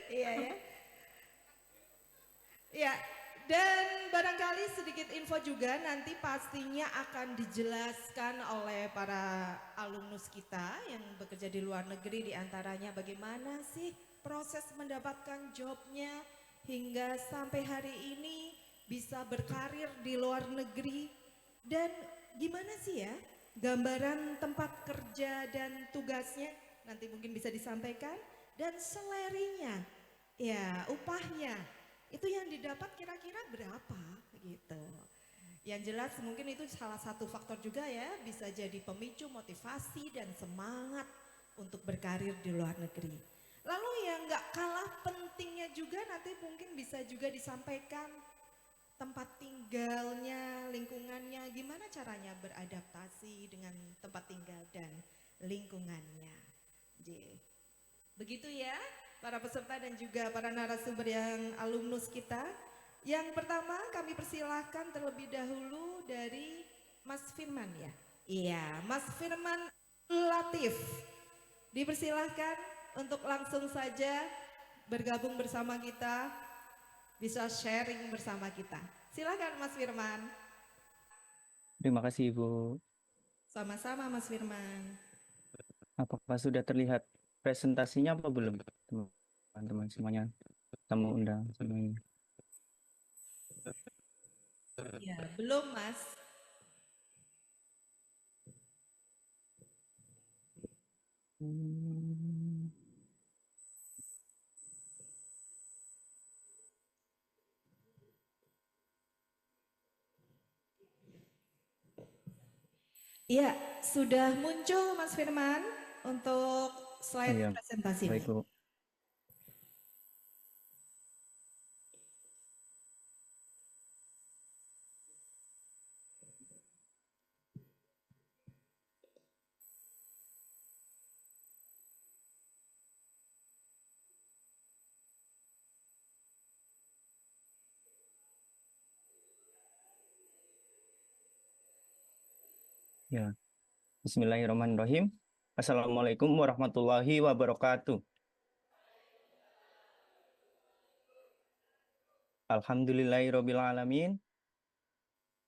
Iya ya. Ya, dan barangkali sedikit info juga nanti pastinya akan dijelaskan oleh para alumnus kita yang bekerja di luar negeri, diantaranya bagaimana sih proses mendapatkan jobnya hingga sampai hari ini bisa berkarir di luar negeri, dan gimana sih ya gambaran tempat kerja dan tugasnya nanti mungkin bisa disampaikan, dan selerinya ya upahnya itu yang didapat kira-kira berapa gitu. Yang jelas mungkin itu salah satu faktor juga ya, bisa jadi pemicu motivasi dan semangat untuk berkarir di luar negeri. Lalu yang nggak kalah pentingnya juga nanti mungkin bisa juga disampaikan tempat tinggalnya, lingkungannya, gimana caranya beradaptasi dengan tempat tinggal dan lingkungannya. Begitu ya para peserta dan juga para narasumber yang alumnus kita. Yang pertama kami persilahkan terlebih dahulu dari Mas Firman ya. Iya, Mas Firman Latif. Dipersilahkan untuk langsung saja bergabung bersama kita, bisa sharing bersama kita. Silakan Mas Firman. Terima kasih Ibu. Sama-sama Mas Firman. Apakah sudah terlihat presentasinya apa belum, teman-teman semuanya? Tamu undang semuanya. Ya, belum Mas. Hmm, Iya, sudah muncul Mas Firman untuk oh slide ya, baik presentasinya. Bu. Ya, Bismillahirrahmanirrahim. Assalamualaikum warahmatullahi wabarakatuh. Alhamdulillahirrahmanirrahim.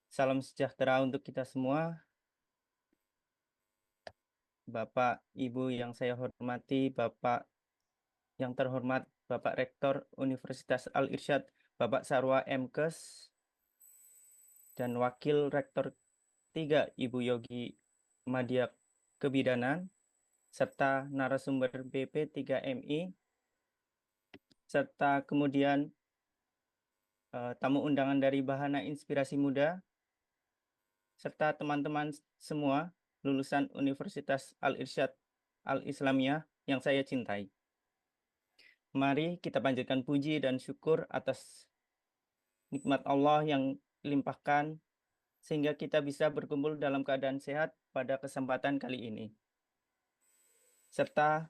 Salam sejahtera untuk kita semua. Bapak, Ibu yang saya hormati, Bapak yang terhormat, Bapak Rektor Universitas Al-Irsyad, Bapak Sarwa MKes, dan Wakil Rektor 3, Ibu Yogi Madya Kebidanan, serta narasumber BP3MI, serta kemudian tamu undangan dari Bahana Inspirasi Muda, serta teman-teman semua lulusan Universitas Al-Irsyad Al-Islamiyah yang saya cintai. Mari kita panjatkan puji dan syukur atas nikmat Allah yang limpahkan sehingga kita bisa berkumpul dalam keadaan sehat pada kesempatan kali ini. Serta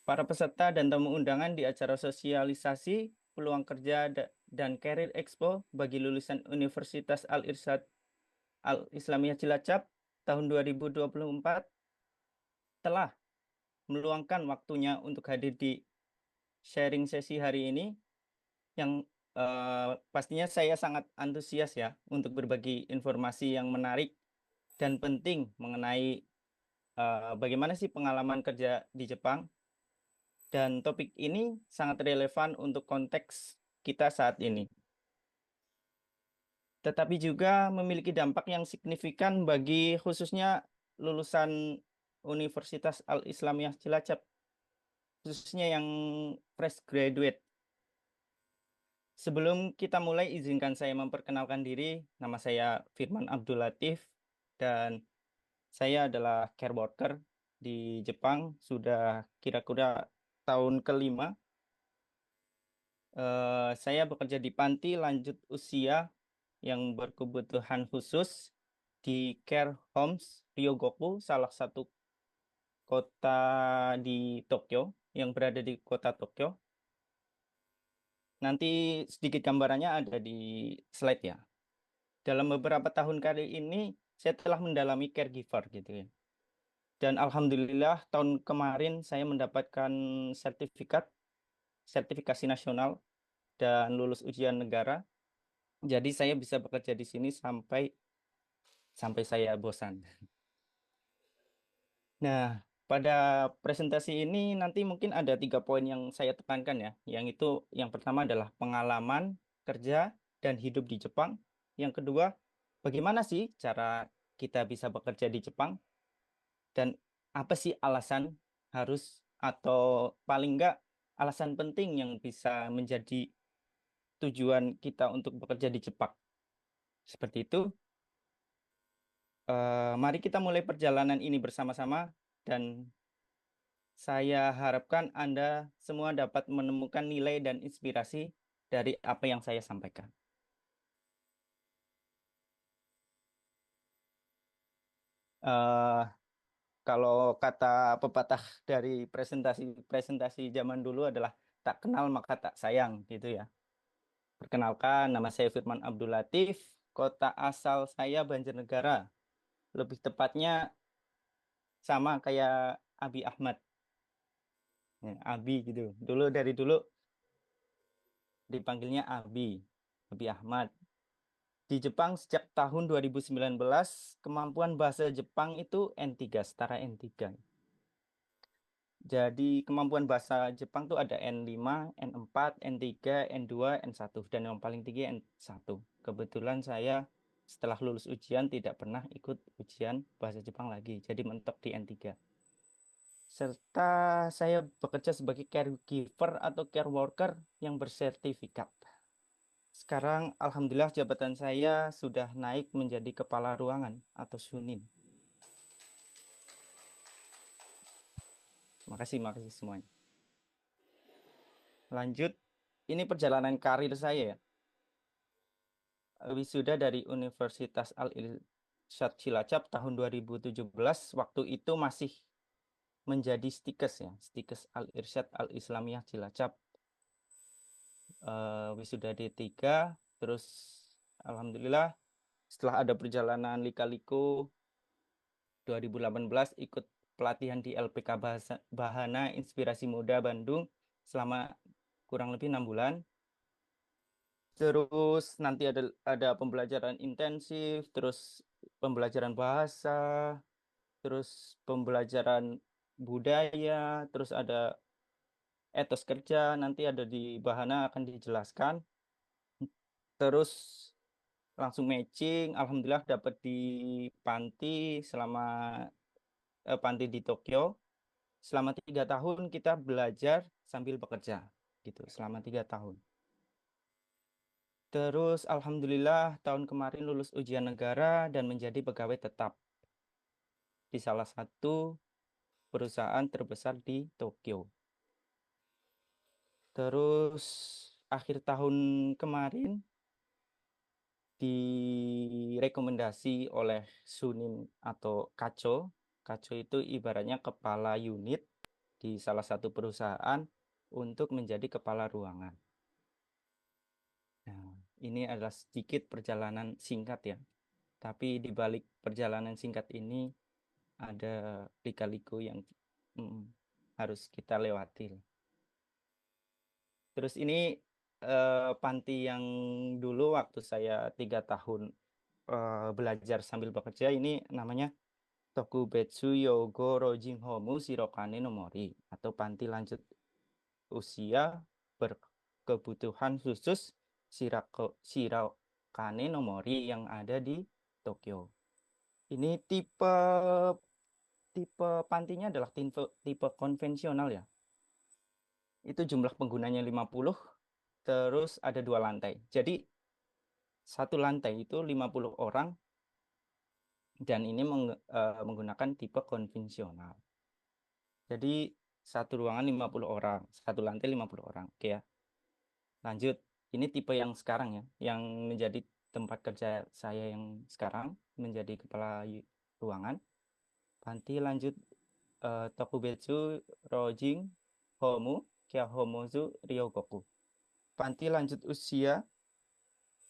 para peserta dan tamu undangan di acara sosialisasi peluang kerja dan Career Expo bagi lulusan Universitas Al-Irsyad Al-Islamiyah Cilacap tahun 2024 telah meluangkan waktunya untuk hadir di sharing sesi hari ini yang pastinya saya sangat antusias ya untuk berbagi informasi yang menarik dan penting mengenai bagaimana sih pengalaman kerja di Jepang. Dan topik ini sangat relevan untuk konteks kita saat ini. Tetapi juga memiliki dampak yang signifikan bagi khususnya lulusan Universitas Al-Islamiyah Cilacap, khususnya yang fresh graduate. Sebelum kita mulai, izinkan saya memperkenalkan diri. Nama saya Firman Abdul Latif, dan saya adalah care worker di Jepang sudah kira-kira tahun kelima. Saya bekerja di panti lanjut usia yang berkebutuhan khusus di Care Homes Ryogoku, salah satu kota di Tokyo, yang berada di kota Tokyo. Nanti sedikit gambarannya ada di slide ya. Dalam beberapa tahun kali ini, saya telah mendalami caregiver gitu ya. Dan alhamdulillah tahun kemarin saya mendapatkan sertifikasi nasional dan lulus ujian negara. Jadi saya bisa bekerja di sini sampai saya bosan. Nah, pada presentasi ini nanti mungkin ada 3 poin yang saya tekankan ya. Yang pertama adalah pengalaman kerja dan hidup di Jepang. Yang kedua, bagaimana sih cara kita bisa bekerja di Jepang dan apa sih alasan harus atau paling enggak alasan penting yang bisa menjadi tujuan kita untuk bekerja di Jepang. Seperti itu. Mari kita mulai perjalanan ini bersama-sama dan saya harapkan Anda semua dapat menemukan nilai dan inspirasi dari apa yang saya sampaikan. Eh, Kalau kata pepatah dari presentasi zaman dulu adalah tak kenal maka tak sayang gitu ya. Perkenalkan, nama saya Firman Abdul Latif, kota asal saya Banjarnegara. Lebih tepatnya sama kayak Abi Ahmad. Ya, Abi gitu. Dari dulu dipanggilnya Abi Ahmad. Di Jepang sejak tahun 2019, kemampuan bahasa Jepang itu N3, setara N3. Jadi kemampuan bahasa Jepang tuh ada N5, N4, N3, N2, N1. Dan yang paling tinggi N1. Kebetulan saya setelah lulus ujian tidak pernah ikut ujian bahasa Jepang lagi. Jadi mentok di N3. Serta saya bekerja sebagai caregiver atau care worker yang bersertifikat. Sekarang alhamdulillah jabatan saya sudah naik menjadi kepala ruangan atau Sunin. Makasih semuanya. Lanjut, ini perjalanan karir saya ya. Wisuda dari Universitas Al-Irsyad Cilacap tahun 2017. Waktu itu masih menjadi stikes ya, stikes Al-Irsyad Al-Islamiyah Cilacap. Wisuda D3, terus alhamdulillah setelah ada perjalanan lika-liku 2018 ikut pelatihan di LPK Bahana Inspirasi Muda Bandung selama kurang lebih 6 bulan. Terus nanti ada pembelajaran intensif, terus pembelajaran bahasa, terus pembelajaran budaya, terus ada etos kerja, nanti ada di Bahana akan dijelaskan. Terus langsung matching, alhamdulillah dapat di panti panti di Tokyo. Selama 3 tahun kita belajar sambil bekerja, gitu. Selama 3 tahun. Terus alhamdulillah tahun kemarin lulus ujian negara dan menjadi pegawai tetap di salah satu perusahaan terbesar di Tokyo. Terus akhir tahun kemarin direkomendasi oleh Sunin atau Kaco. Kaco itu ibaratnya kepala unit di salah satu perusahaan untuk menjadi kepala ruangan. Nah, ini adalah sedikit perjalanan singkat ya. Tapi di balik perjalanan singkat ini ada lika-liku yang harus kita lewati. Terus ini panti yang dulu waktu saya 3 tahun belajar sambil bekerja ini namanya Tokubetsu Yogo Rojin Homu Shirokane no Mori atau panti lanjut usia berkebutuhan khusus Shirokane no Mori yang ada di Tokyo. Ini tipe pantinya adalah tipe konvensional ya. Itu jumlah penggunanya 50, terus ada 2 lantai. Jadi satu lantai itu 50 orang dan ini menggunakan tipe konvensional. Jadi satu ruangan 50 orang, satu lantai 50 orang. Oke ya. Lanjut, ini tipe yang sekarang ya, yang menjadi tempat kerja saya yang sekarang menjadi kepala ruangan. Panti lanjut Tokubetsu Rojin Homu Kyahomozu Ryogoku. Panti lanjut usia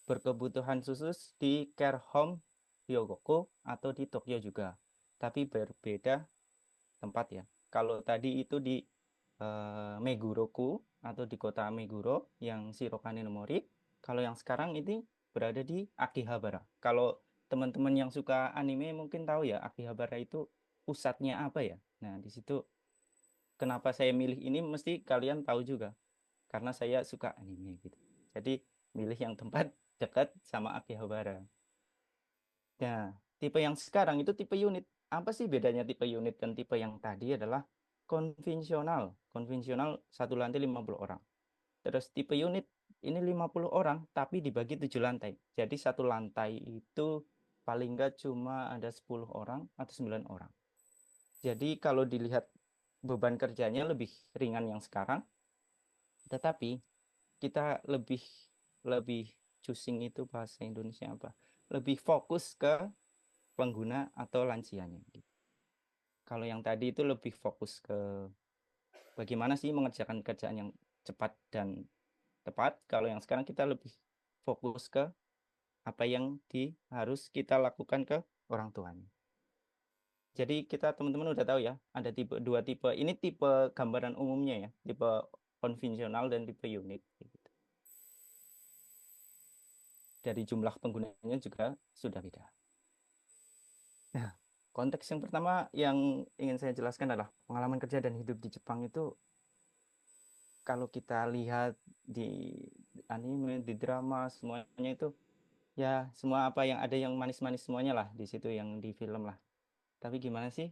berkebutuhan khusus di Care Home Ryogoku atau di Tokyo juga. Tapi berbeda tempat ya. Kalau tadi itu di Meguroku atau di kota Meguro yang Shirokane no Mori. Kalau yang sekarang ini berada di Akihabara. Kalau teman-teman yang suka anime mungkin tahu ya Akihabara itu pusatnya apa ya. Nah, di situ kenapa saya milih ini mesti kalian tahu juga karena saya suka anime gitu. Jadi milih yang tempat dekat sama Akihabara. Nah, tipe yang sekarang itu tipe unit. Apa sih bedanya tipe unit dan tipe yang tadi adalah konvensional. Konvensional satu lantai 50 orang. Terus tipe unit ini 50 orang tapi dibagi 7 lantai. Jadi satu lantai itu paling nggak cuma ada 10 orang atau 9 orang. Jadi kalau dilihat beban kerjanya lebih ringan yang sekarang, tetapi kita lebih lebih choosing itu bahasa Indonesia apa? Lebih fokus ke pengguna atau lansianya. Kalau yang tadi itu lebih fokus ke bagaimana sih mengerjakan kerjaan yang cepat dan tepat. Kalau yang sekarang kita lebih fokus ke apa yang harus kita lakukan ke orang tuanya. Jadi kita teman-teman udah tahu ya, ada dua tipe. Ini tipe gambaran umumnya ya, tipe konvensional dan tipe unit. Dari jumlah penggunanya juga sudah beda. Nah, konteks yang pertama yang ingin saya jelaskan adalah pengalaman kerja dan hidup di Jepang itu kalau kita lihat di anime, di drama, semuanya itu ya semua apa yang ada yang manis-manis semuanya lah di situ yang di film lah. Tapi gimana sih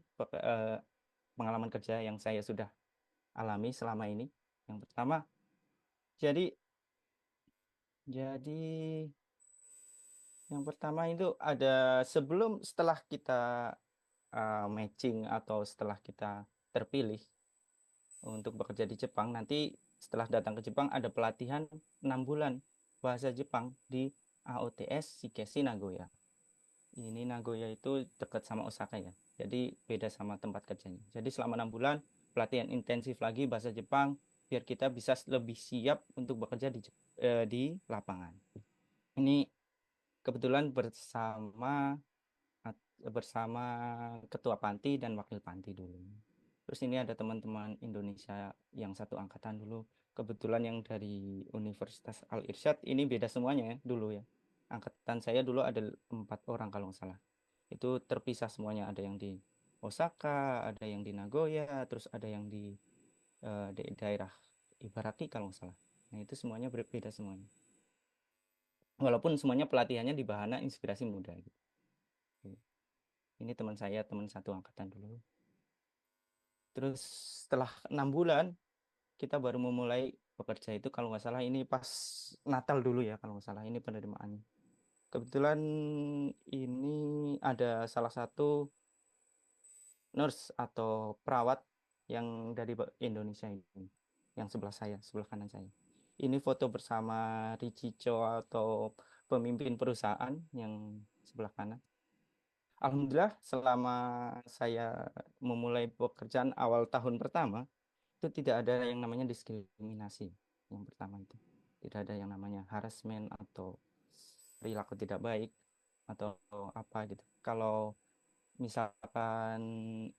pengalaman kerja yang saya sudah alami selama ini? Yang pertama, jadi jadi yang pertama itu ada setelah kita matching atau setelah kita terpilih untuk bekerja di Jepang, nanti setelah datang ke Jepang ada pelatihan 6 bulan bahasa Jepang di AOTS Shikeshi Nagoya. Ini Nagoya itu dekat sama Osaka ya. Jadi beda sama tempat kerjanya. Jadi selama 6 bulan pelatihan intensif lagi bahasa Jepang biar kita bisa lebih siap untuk bekerja di lapangan. Ini kebetulan bersama ketua panti dan wakil panti dulu. Terus ini ada teman-teman Indonesia yang satu angkatan dulu. Kebetulan yang dari Universitas Al Irsyad ini beda semuanya ya dulu ya. Angkatan saya dulu ada 4 orang kalau nggak salah. Itu terpisah semuanya. Ada yang di Osaka, ada yang di Nagoya, terus ada yang di daerah Ibaraki kalau nggak salah. Nah itu semuanya berbeda semuanya. Walaupun semuanya pelatihannya di Bahana Inspirasi Muda. Gitu. Ini teman saya, teman satu angkatan dulu. Terus setelah 6 bulan kita baru memulai bekerja itu kalau nggak salah ini pas Natal dulu ya kalau nggak salah ini penerimaannya. Kebetulan ini ada salah satu nurse atau perawat yang dari Indonesia ini, yang sebelah saya, sebelah kanan saya. Ini foto bersama Richicho atau pemimpin perusahaan yang sebelah kanan. Alhamdulillah selama saya memulai pekerjaan awal tahun pertama itu tidak ada yang namanya diskriminasi. Yang pertama itu tidak ada yang namanya harassment atau perilaku tidak baik atau apa gitu. Kalau misalkan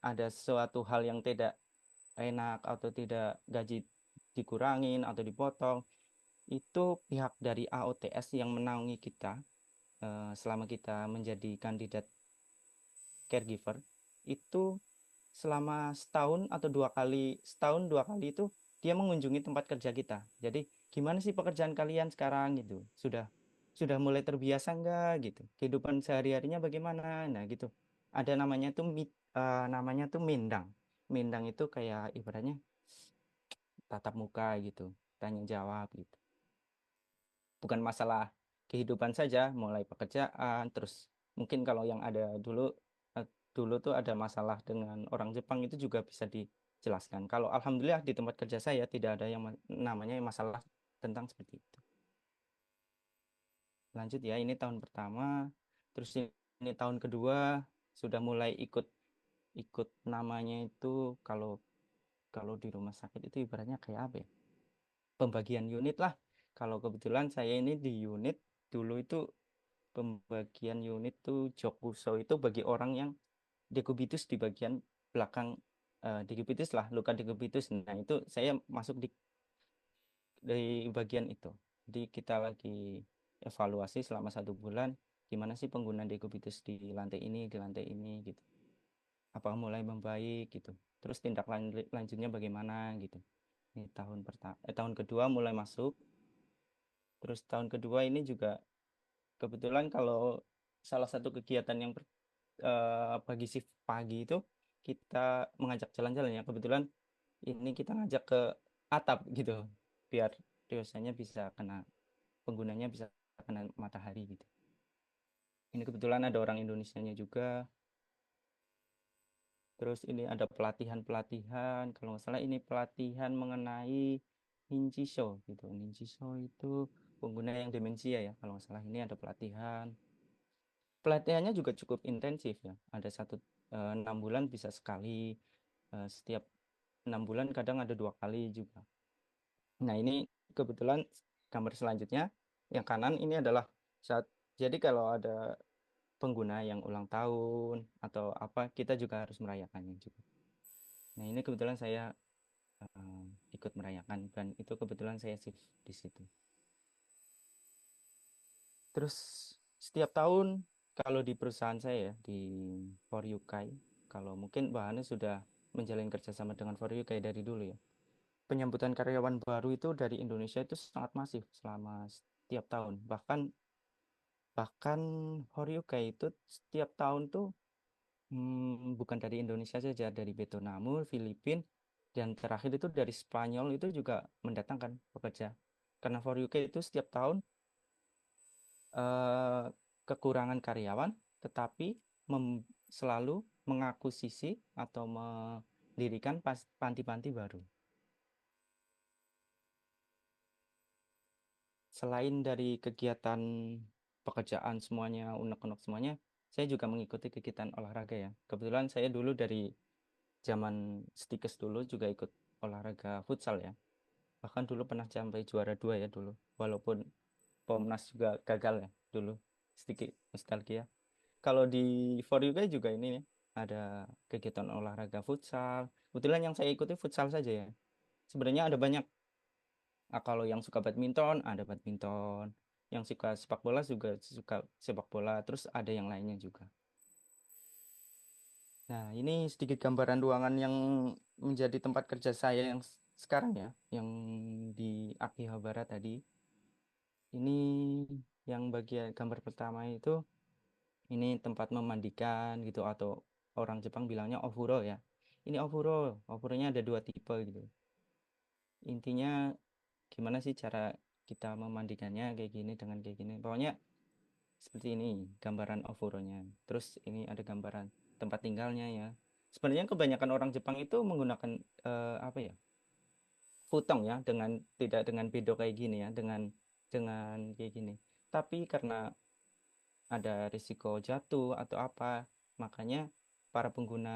ada suatu hal yang tidak enak atau tidak gaji dikurangin atau dipotong, itu pihak dari AOTS yang menaungi kita selama kita menjadi kandidat caregiver itu selama setahun 2 kali itu dia mengunjungi tempat kerja kita. Jadi gimana sih pekerjaan kalian sekarang gitu? Sudah mulai terbiasa enggak gitu? Kehidupan sehari-harinya bagaimana? Nah gitu. Ada namanya tuh mindang. Mindang itu kayak ibaratnya tatap muka gitu, tanya jawab gitu. Bukan masalah kehidupan saja, mulai pekerjaan, terus mungkin kalau yang ada dulu tuh ada masalah dengan orang Jepang itu juga bisa dijelaskan. Kalau alhamdulillah di tempat kerja saya tidak ada yang namanya masalah tentang seperti itu. Lanjut ya, ini tahun pertama, terus ini tahun kedua sudah mulai ikut ikut namanya itu kalau kalau di rumah sakit itu ibaratnya kayak apa ya? Pembagian unit lah. Kalau kebetulan saya ini di unit dulu itu pembagian unit tuh Jokuso itu bagi orang yang dekubitus di bagian belakang dikubitus lah, luka dikubitus. Nah, itu saya masuk di bagian itu. Jadi kita lagi evaluasi selama 1 bulan, gimana sih penggunaan dekubitus di lantai ini gitu. Apakah mulai membaik gitu. Terus tindak lanjutnya bagaimana gitu. Ini tahun kedua mulai masuk. Terus tahun kedua ini juga kebetulan kalau salah satu kegiatan yang pagi shift pagi itu kita mengajak jalan-jalan ya. Kebetulan ini kita ngajak ke atap gitu biar dosanya bisa kena penggunanya bisa kena matahari gitu. Ini kebetulan ada orang Indonesianya juga. Terus ini ada pelatihan-pelatihan. Kalau nggak salah ini pelatihan mengenai Ninjisho gitu. Ninjisho itu pengguna yang demensia ya. Kalau nggak salah ini ada pelatihan. Pelatihannya juga cukup intensif ya. Ada 6 bulan bisa sekali. Setiap 6 bulan kadang ada 2 kali juga. Nah ini kebetulan gambar selanjutnya. Yang kanan ini adalah saat jadi kalau ada pengguna yang ulang tahun atau apa kita juga harus merayakannya juga. Nah ini kebetulan saya eh, ikut merayakan dan itu kebetulan saya shift di situ. Terus setiap tahun kalau di perusahaan saya ya, di For You Kai, kalau mungkin bahannya sudah menjalin kerjasama dengan For You Kai dari dulu ya. Penyambutan karyawan baru itu dari Indonesia itu sangat masif selama setiap tahun. Bahkan bahkan For You Kai itu setiap tahun tuh bukan dari Indonesia saja, dari Vietnam, Filipina, dan terakhir itu dari Spanyol itu juga mendatangkan pekerja. Karena For UK itu setiap tahun eh, kekurangan karyawan, tetapi selalu mengakuisisi atau mendirikan panti-panti baru. Selain dari kegiatan pekerjaan semuanya, unek-unek semuanya, saya juga mengikuti kegiatan olahraga ya. Kebetulan saya dulu dari zaman Stikes dulu juga ikut olahraga futsal ya. Bahkan dulu pernah sampai juara 2 ya dulu. Walaupun Pomnas juga gagal ya dulu. Sedikit nostalgia. Kalau di For You Guys juga ini ya, ada kegiatan olahraga futsal. Kebetulan yang saya ikuti futsal saja ya. Sebenarnya ada banyak. Kalau yang suka badminton, ada badminton. Yang suka sepak bola juga suka sepak bola. Terus ada yang lainnya juga. Nah, ini sedikit gambaran ruangan yang menjadi tempat kerja saya yang sekarang ya, yang di Akihabara tadi. Ini yang bagian gambar pertama itu, ini tempat memandikan gitu atau orang Jepang bilangnya ofuro ya. Ini ofuro, ofuronya ada 2 tipe gitu. Intinya gimana sih cara kita memandikannya kayak gini dengan kayak gini. Pokoknya seperti ini gambaran ofuronya. Terus ini ada gambaran tempat tinggalnya ya. Sebenarnya kebanyakan orang Jepang itu menggunakan apa ya? Futong ya dengan tidak dengan bedo kayak gini ya, dengan kayak gini. Tapi karena ada risiko jatuh atau apa, makanya para pengguna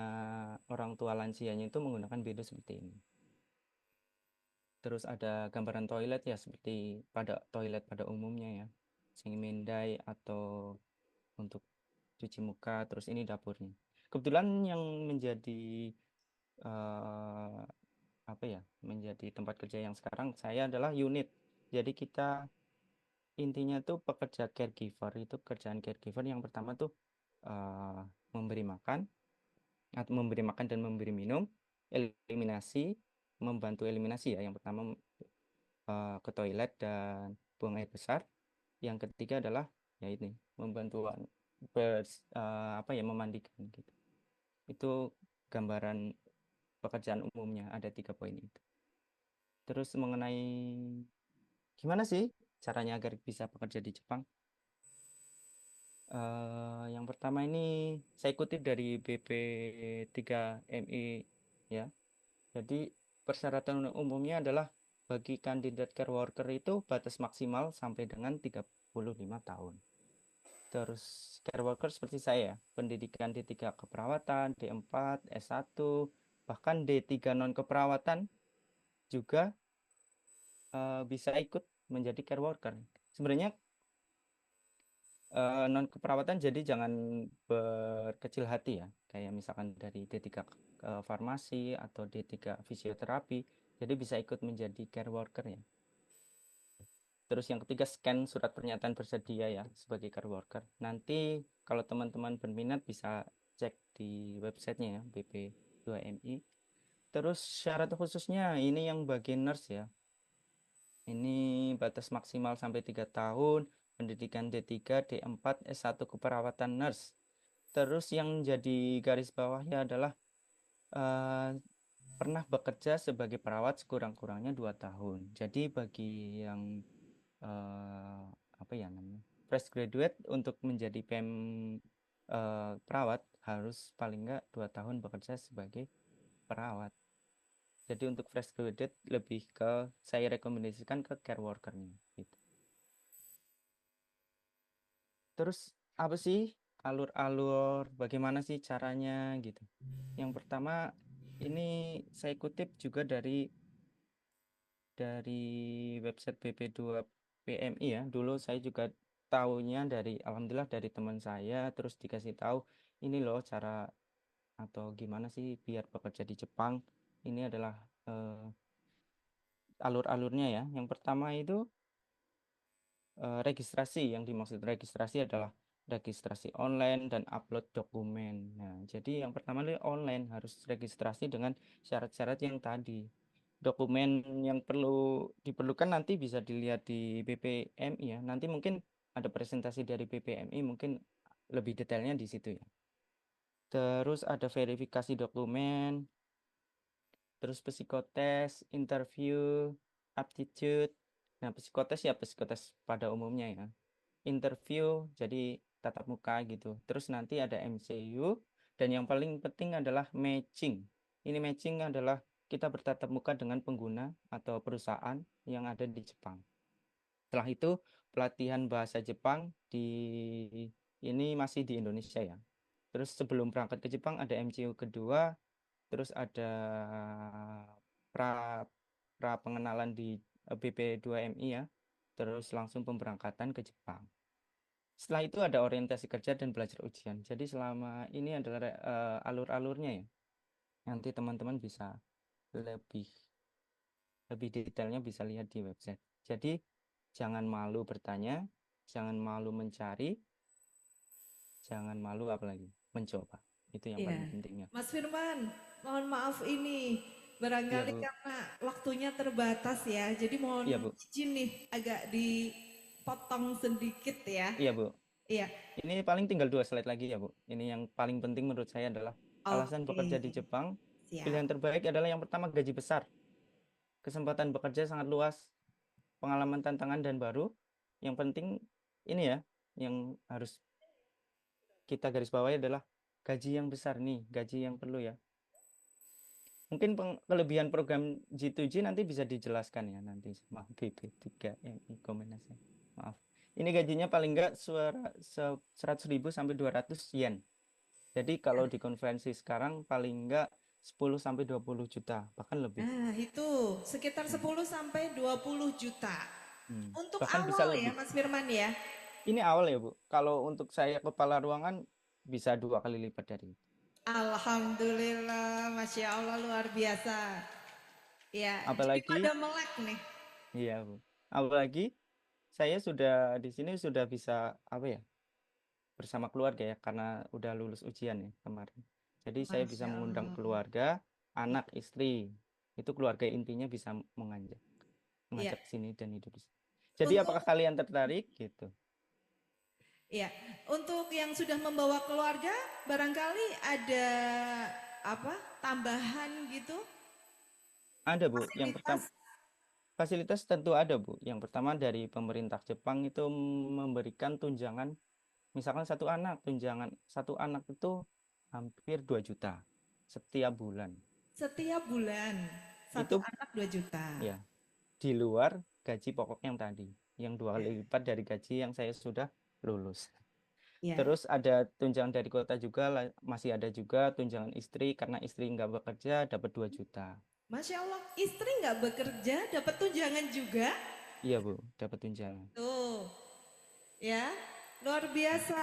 orang tua lansianya itu menggunakan bedo seperti ini. Terus ada gambaran toilet ya seperti pada toilet pada umumnya ya. Mendai atau untuk cuci muka, terus ini dapurnya. Kebetulan yang menjadi eh, apa ya, menjadi tempat kerja yang sekarang saya adalah unit. Jadi kita intinya tuh pekerja caregiver itu kerjaan caregiver yang pertama tuh eh, memberi makan atau memberi makan dan memberi minum, eliminasi, membantu eliminasi ya. Yang pertama ke toilet dan buang air besar. Yang ketiga adalah ya ini membantuan apa ya memandikan gitu. Itu gambaran pekerjaan umumnya ada 3 poin itu. Terus mengenai gimana sih caranya agar bisa bekerja di Jepang? Yang pertama ini saya kutip dari BP3MI ya. Jadi persyaratan umumnya adalah bagi kandidat care worker itu batas maksimal sampai dengan 35 tahun. Terus care worker seperti saya, pendidikan D3 keperawatan, D4, S1, bahkan D3 non keperawatan juga bisa ikut menjadi care worker. Sebenarnya non keperawatan, jadi jangan berkecil hati ya. Kayak misalkan dari D3 farmasi atau D3 fisioterapi, jadi bisa ikut menjadi care worker ya. Terus yang ketiga, scan surat pernyataan bersedia ya sebagai care worker. Nanti kalau teman-teman berminat bisa cek di websitenya ya, BP2MI. Terus syarat khususnya ini yang bagi nurse ya. Ini batas maksimal sampai 3 tahun, pendidikan D3, D4, S1 keperawatan nurse. Terus yang jadi garis bawahnya adalah pernah bekerja sebagai perawat sekurang-kurangnya 2 tahun. Jadi bagi yang apa ya namanya, fresh graduate, untuk menjadi PM perawat harus paling enggak 2 tahun bekerja sebagai perawat. Jadi untuk fresh graduate lebih ke saya rekomendasikan ke care worker-nya gitu. Terus apa sih alur-alur, bagaimana sih caranya gitu. Yang pertama ini saya kutip juga dari website BP2PMI ya. Dulu saya juga tahunya alhamdulillah dari teman saya, terus dikasih tahu ini loh cara atau gimana sih biar bekerja di Jepang. Ini adalah alur-alurnya ya. Yang pertama itu registrasi. Yang dimaksud registrasi adalah registrasi online dan upload dokumen. Nah, jadi yang pertama itu online, harus registrasi dengan syarat-syarat yang tadi. Dokumen yang diperlukan nanti bisa dilihat di BPMI ya. Nanti mungkin ada presentasi dari BPMI, mungkin lebih detailnya di situ ya. Terus ada verifikasi dokumen, terus psikotes, interview, aptitude. Nah, psikotes ya psikotes pada umumnya ya. Interview jadi tatap muka gitu. Terus nanti ada MCU, dan yang paling penting adalah matching. Ini matching adalah kita bertatap muka dengan pengguna atau perusahaan yang ada di Jepang. Setelah itu pelatihan bahasa Jepang ini masih di Indonesia ya. Terus sebelum berangkat ke Jepang ada MCU kedua, terus ada pra pengenalan di BP2MI ya. Terus langsung pemberangkatan ke Jepang. Setelah itu ada orientasi kerja dan belajar ujian. Jadi selama ini adalah alur-alurnya ya. Nanti teman-teman bisa lebih detailnya bisa lihat di website. Jadi jangan malu bertanya, jangan malu mencari, jangan malu apalagi mencoba. Itu yang Iya. paling pentingnya. Mas Firman, mohon maaf ini Iya, barangkali Bu. karena waktunya terbatas ya. Jadi Iya, mohon Bu. izin nih agak dipotong sedikit ya. Iya, Bu. Iya. Ini paling tinggal 2 slide lagi ya, Bu. Ini yang paling penting menurut saya adalah alasan bekerja di Oke. Jepang. Siap. Pilihan terbaik adalah yang pertama, gaji besar. Kesempatan bekerja sangat luas, pengalaman tantangan dan baru. Yang penting ini ya, yang harus kita garis bawahi adalah gaji yang besar nih, gaji yang perlu ya. Mungkin kelebihan program G2G nanti bisa dijelaskan ya nanti sama BP3MI kombinasi. Maaf. Ini gajinya paling enggak 100.000 sampai 200 yen. Jadi kalau di konvensi sekarang paling enggak 10 sampai 20 juta, bahkan lebih. Nah, itu sekitar Hmm. 10 sampai 20 juta. Untuk Bahkan bisa awal ya lebih. Mas Firman ya. Ini awal ya, Bu. Kalau untuk saya kepala ruangan bisa 2 kali lipat dari itu. Alhamdulillah, Masya Allah luar biasa. Ya, jadi pada Apalagi, melek nih. iya, Bu. Apalagi saya sudah di sini sudah bisa apa ya? Bersama keluarga ya, karena udah lulus ujian ya kemarin. Jadi saya bisa Masya mengundang Allah. keluarga, anak, istri. Itu keluarga intinya bisa Iya, mengajak ke sini dan hidup di sini. Jadi untuk apakah kalian tertarik gitu? ya, untuk yang sudah membawa keluarga, barangkali ada apa tambahan gitu Ada, Bu. Yang pertama, fasilitas. fasilitas tentu ada, Bu. Yang pertama dari pemerintah Jepang itu memberikan tunjangan, misalkan tunjangan satu anak itu hampir 2 juta setiap bulan. Setiap bulan satu Itu anak 2 juta. ya di luar gaji pokok yang tadi, yang 2 Ya, kali lipat dari gaji yang saya sudah lulus. ya. Terus ada tunjangan dari kota juga, masih ada juga tunjangan istri, karena istri nggak bekerja dapat 2 juta. Masya Allah, istri nggak bekerja dapat tunjangan juga. Iya, Bu, dapat tunjangan. Tuh, ya. luar biasa.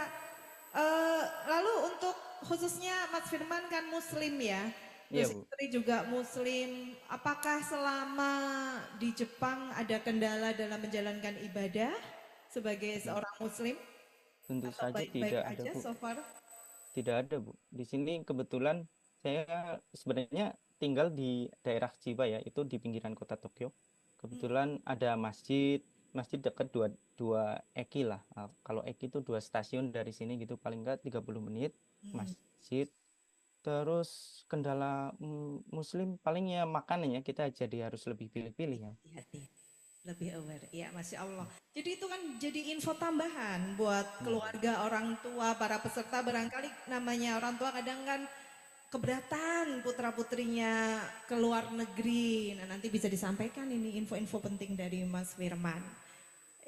Lalu untuk khususnya Mas Firman kan Muslim ya, Iya, terus Bu. istri juga Muslim. Apakah selama di Jepang ada kendala dalam menjalankan ibadah sebagai Hmm, seorang Muslim Tentu atau saja baik-baik tidak ada, aja Bu. so far? Tidak ada, Bu. Di sini kebetulan saya sebenarnya tinggal di daerah Chiba ya, itu di pinggiran kota Tokyo. Kebetulan ada masjid, masjid dekat dua eki lah. Kalau eki itu 2 stasiun dari sini gitu, paling enggak 30 menit Hmm, masjid. Terus kendala Muslim paling ya makanannya kita jadi harus lebih pilih-pilih ya. hati-hati. Lebih aware, ya Masya Allah. Jadi itu kan jadi info tambahan buat Iya, Bu. keluarga, orang tua, para peserta. Barangkali namanya orang tua kadang kan keberatan putra-putrinya ke luar negeri. Nah nanti bisa disampaikan ini info-info penting dari Mas Firman.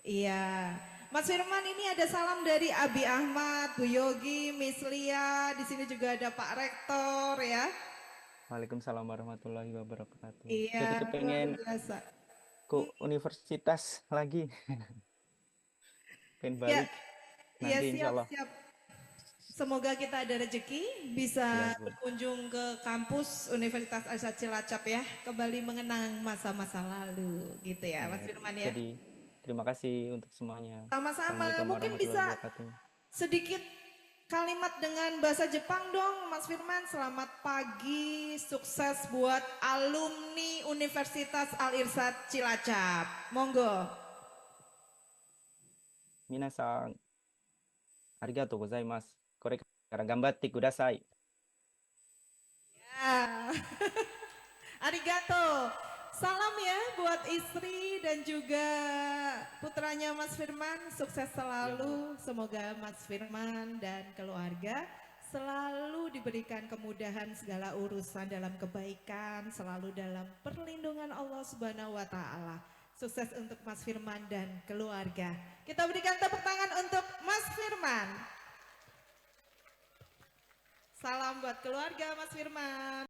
Iya, Mas Firman ini ada salam dari Abi Ahmad, Bu Yogi, Miss Lia. Di sini juga ada Pak Rektor ya. Waalaikumsalam warahmatullahi wabarakatuh. Jadi Iya, luar kepengen biasa. ke universitas lagi, pengen Ya, balik ya nanti insya Allah. siap-siap. Semoga kita ada rezeki bisa Siap, Bu. berkunjung ke kampus Universitas Aisyah Cilacap ya, kembali mengenang masa-masa lalu gitu ya, Mas Ya, Firman ya. jadi terima kasih untuk semuanya. Sama-sama, Assalamualaikum mungkin warahmatullahi bisa wabarakatuh. sedikit kalimat dengan bahasa Jepang dong, Mas Firman. Selamat pagi, sukses buat alumni Universitas Al Irsyad Cilacap. Monggo. Minasan, arigatou gozaimasu. Kore kara gambatte kudasai. Ya. Arigato. Salam ya buat istri dan juga putranya Mas Firman. Sukses Ya, Bu. selalu. Semoga Mas Firman dan keluarga selalu diberikan kemudahan segala urusan dalam kebaikan, selalu dalam perlindungan Allah Subhanahu wa taala. Sukses untuk Mas Firman dan keluarga. Kita berikan tepuk tangan untuk Mas Firman. Salam buat keluarga Mas Firman.